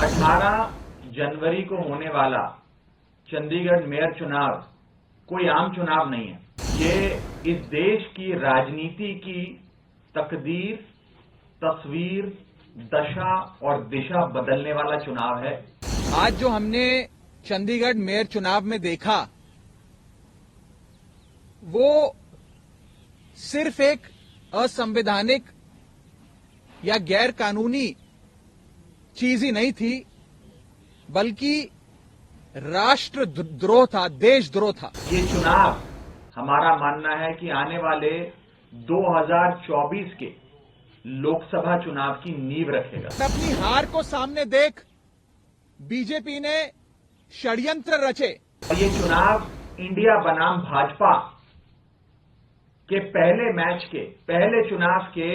18 जनवरी को होने वाला चंडीगढ़ मेयर चुनाव कोई आम चुनाव नहीं है। ये इस देश की राजनीति की तकदीर, तस्वीर, दशा और दिशा बदलने वाला चुनाव है। आज जो हमने चंडीगढ़ मेयर चुनाव में देखा वो सिर्फ एक असंवैधानिक या गैर कानूनी चीज ही नहीं थी, बल्कि राष्ट्रद्रोह था, देशद्रोह था। ये चुनाव हमारा मानना है कि आने वाले 2024 के लोकसभा चुनाव की नींव रखेगा। अपनी हार को सामने देख बीजेपी ने षड्यंत्र रचे। ये चुनाव इंडिया बनाम भाजपा के पहले मैच के पहले चुनाव के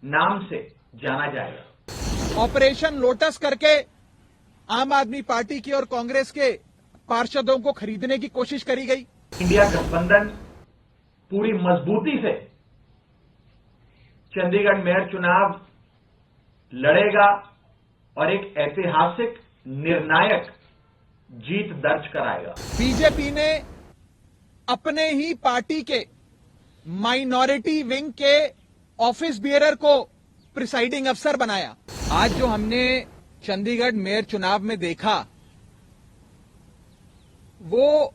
नाम से जाना जाएगा। ऑपरेशन लोटस करके आम आदमी पार्टी की और कांग्रेस के पार्षदों को खरीदने की कोशिश करी गई। इंडिया गठबंधन पूरी मजबूती से चंडीगढ़ मेयर चुनाव लड़ेगा और एक ऐतिहासिक निर्णायक जीत दर्ज कराएगा। बीजेपी ने अपने ही पार्टी के माइनॉरिटी विंग के ऑफिस बियरर को प्रिसाइडिंग अफसर बनाया। आज जो हमने चंडीगढ़ मेयर चुनाव में देखा वो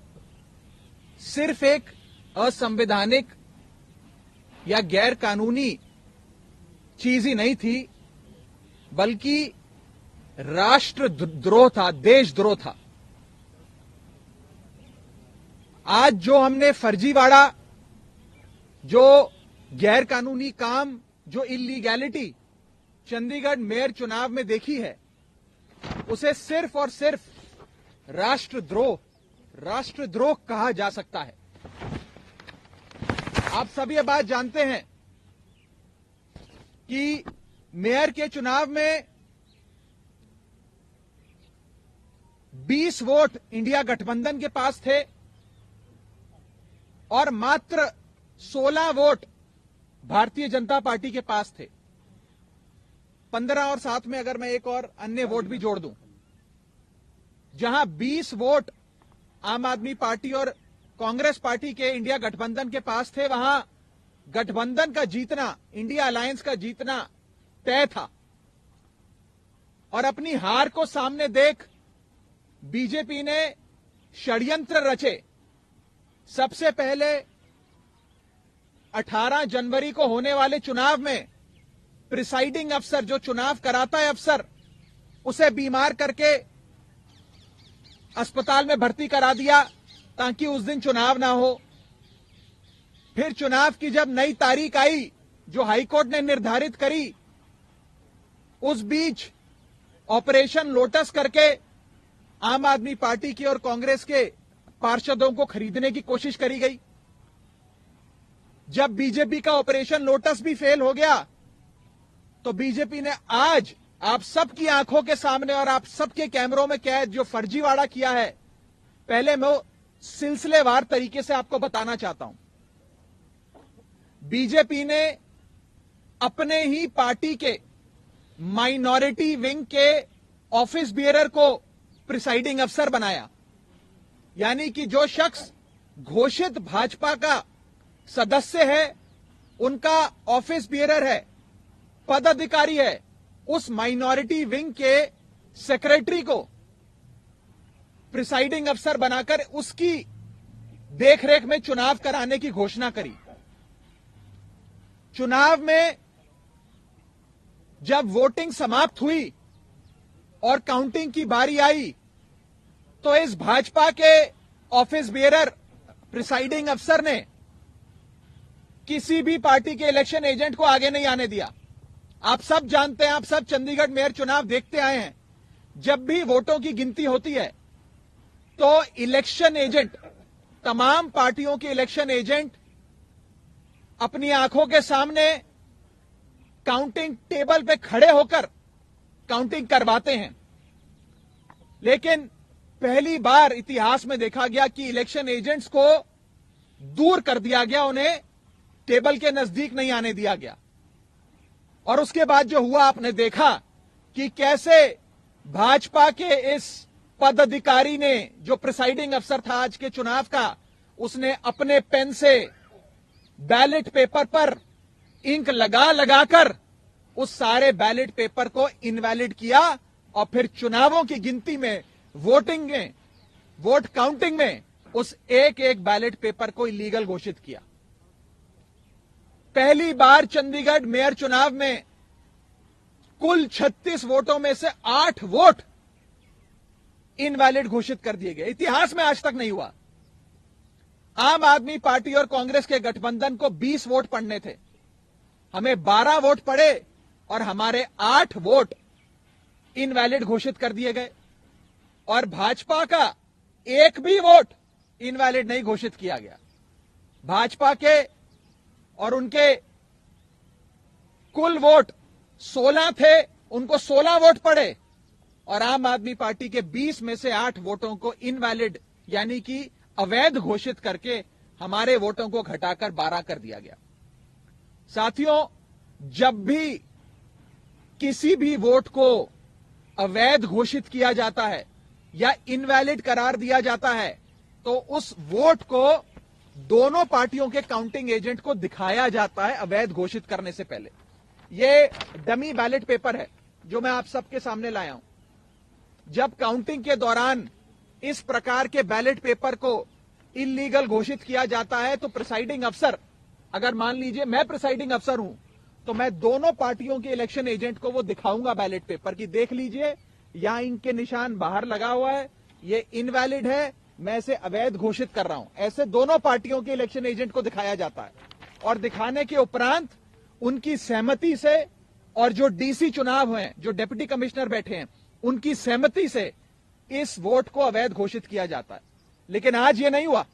सिर्फ एक असंवैधानिक या गैर कानूनी चीज ही नहीं थी, बल्कि राष्ट्रद्रोह था, देशद्रोह था। आज जो हमने फर्जीवाड़ा, जो गैर कानूनी काम, जो इलीगैलिटी चंडीगढ़ मेयर चुनाव में देखी है, उसे सिर्फ और सिर्फ राष्ट्रद्रोह कहा जा सकता है। आप सभी ये बात जानते हैं कि मेयर के चुनाव में 20 वोट इंडिया गठबंधन के पास थे और मात्र 16 वोट भारतीय जनता पार्टी के पास थे। 15 और साथ में अगर मैं एक और अन्य वोट भी जोड़ दूं, जहां 20 वोट आम आदमी पार्टी और कांग्रेस पार्टी के इंडिया गठबंधन के पास थे, वहां गठबंधन का जीतना, इंडिया अलायंस का जीतना तय था। और अपनी हार को सामने देख बीजेपी ने षड्यंत्र रचे। सबसे पहले 18 जनवरी को होने वाले चुनाव में प्रिसाइडिंग अफसर, जो चुनाव कराता है अफसर, उसे बीमार करके अस्पताल में भर्ती करा दिया ताकि उस दिन चुनाव ना हो। फिर चुनाव की जब नई तारीख आई जो हाईकोर्ट ने निर्धारित करी, उस बीच ऑपरेशन लोटस करके आम आदमी पार्टी की और कांग्रेस के पार्षदों को खरीदने की कोशिश करी गई। जब बीजेपी का ऑपरेशन लोटस भी फेल हो गया तो बीजेपी ने आज आप सबकी आंखों के सामने और आप सबके कैमरों में कैद जो फर्जीवाड़ा किया है, पहले मैं सिलसिलेवार तरीके से आपको बताना चाहता हूं। बीजेपी ने अपने ही पार्टी के माइनॉरिटी विंग के ऑफिस बियरर को प्रिसाइडिंग अफसर बनाया। यानी कि जो शख्स घोषित भाजपा का सदस्य है, उनका ऑफिस बियरर है, पदाधिकारी है, उस माइनॉरिटी विंग के सेक्रेटरी को प्रिसाइडिंग अफसर बनाकर उसकी देखरेख में चुनाव कराने की घोषणा करी। चुनाव में जब वोटिंग समाप्त हुई और काउंटिंग की बारी आई तो इस भाजपा के ऑफिस बियरर प्रिसाइडिंग अफसर ने किसी भी पार्टी के इलेक्शन एजेंट को आगे नहीं आने दिया। आप सब जानते हैं, आप सब चंडीगढ़ मेयर चुनाव देखते आए हैं, जब भी वोटों की गिनती होती है तो इलेक्शन एजेंट, तमाम पार्टियों के इलेक्शन एजेंट अपनी आंखों के सामने काउंटिंग टेबल पे खड़े होकर काउंटिंग करवाते हैं। लेकिन पहली बार इतिहास में देखा गया कि इलेक्शन एजेंट्स को दूर कर दिया गया, उन्हें टेबल के नजदीक नहीं आने दिया गया। और उसके बाद जो हुआ आपने देखा कि कैसे भाजपा के इस पदाधिकारी ने, जो प्रिसाइडिंग अफसर था आज के चुनाव का, उसने अपने पेन से बैलेट पेपर पर इंक लगा लगाकर उस सारे बैलेट पेपर को इनवैलिड किया और फिर चुनावों की गिनती में, वोटिंग में, वोट काउंटिंग में उस एक एक बैलेट पेपर को इलीगल घोषित किया। पहली बार चंडीगढ़ मेयर चुनाव में कुल 36 वोटों में से 8 वोट इनवैलिड घोषित कर दिए गए। इतिहास में आज तक नहीं हुआ। आम आदमी पार्टी और कांग्रेस के गठबंधन को 20 वोट पड़ने थे, हमें 12 वोट पड़े और हमारे 8 वोट इनवैलिड घोषित कर दिए गए और भाजपा का एक भी वोट इनवैलिड नहीं घोषित किया गया। भाजपा के और उनके कुल वोट 16 थे, उनको 16 वोट पड़े और आम आदमी पार्टी के 20 में से 8 वोटों को इनवैलिड यानी कि अवैध घोषित करके हमारे वोटों को घटाकर 12 कर दिया गया। साथियों, जब भी किसी भी वोट को अवैध घोषित किया जाता है या इनवैलिड करार दिया जाता है तो उस वोट को दोनों पार्टियों के काउंटिंग एजेंट को दिखाया जाता है अवैध घोषित करने से पहले। यह डमी बैलेट पेपर है जो मैं आप सबके सामने लाया हूं। जब काउंटिंग के दौरान इस प्रकार के बैलेट पेपर को इलीगल घोषित किया जाता है तो प्रिसाइडिंग अफसर, अगर मान लीजिए मैं प्रिसाइडिंग अफसर हूं, तो मैं दोनों पार्टियों के इलेक्शन एजेंट को वो दिखाऊंगा बैलेट पेपर की, देख लीजिए यहां इनके निशान बाहर लगा हुआ है, ये इनवैलिड है, मैं इसे अवैध घोषित कर रहा हूं। ऐसे दोनों पार्टियों के इलेक्शन एजेंट को दिखाया जाता है और दिखाने के उपरांत उनकी सहमति से और जो डीसी चुनाव हुए, जो डिप्टी कमिश्नर बैठे हैं, उनकी सहमति से इस वोट को अवैध घोषित किया जाता है। लेकिन आज ये नहीं हुआ।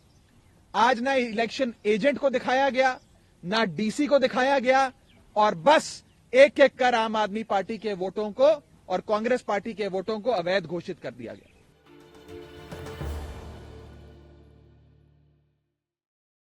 आज ना इलेक्शन एजेंट को दिखाया गया, ना डीसी को दिखाया गया और बस एक एक कर आम आदमी पार्टी के वोटों को और कांग्रेस पार्टी के वोटों को अवैध घोषित कर दिया गया।